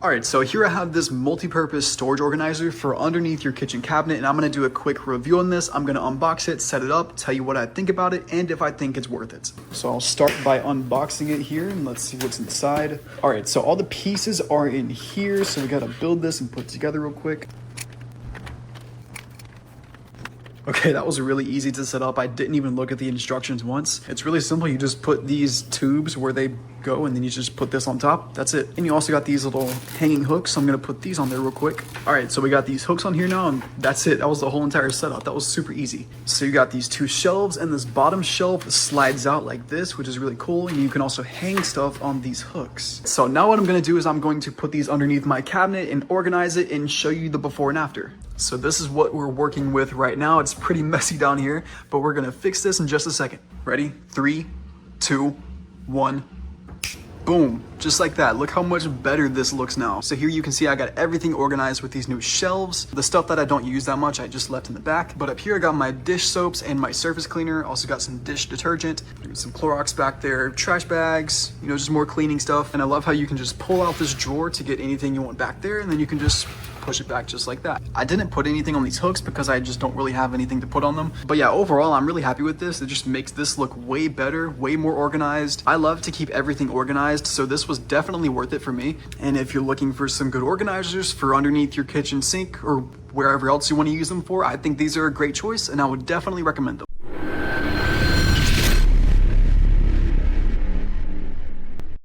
All right, so here I have this multi-purpose storage organizer for underneath your kitchen cabinet, and I'm gonna do a quick review on this. I'm gonna unbox it, set it up, tell you what I think about it, and if I think it's worth it. So I'll start by unboxing it here, and let's see what's inside. All right, so all the pieces are in here, so we gotta build this and put it together real quick. Okay, that was really easy to set up. I didn't even look at the instructions once. It's really simple. You just put these tubes where they go, and then you just put this on top. That's it. And you also got these little hanging hooks. So I'm gonna put these on there real quick. All right, so we got these hooks on here now, and that's it. That was the whole entire setup. That was super easy. So you got these two shelves, and this bottom shelf slides out like this, which is really cool. And you can also hang stuff on these hooks. So now what I'm gonna do is I'm going to put these underneath my cabinet and organize it and show you the before and after. So this is what we're working with right now. It's pretty messy down here, but we're gonna fix this in just a second. Ready? 3, 2, 1. Boom, just like that. Look how much better this looks now. So here you can see I got everything organized with these new shelves. The stuff that I don't use that much, I just left in the back. But up here I got my dish soaps and my surface cleaner. Also got some dish detergent, some Clorox back there, trash bags, you know, just more cleaning stuff. And I love how you can just pull out this drawer to get anything you want back there, and then you can just push it back just like that. I didn't put anything on these hooks because I just don't really have anything to put on them. But yeah, overall, I'm really happy with this. It just makes this look way better, way more organized. I love to keep everything organized, so this was definitely worth it for me. And if you're looking for some good organizers for underneath your kitchen sink or wherever else you want to use them for, I think these are a great choice, and I would definitely recommend them.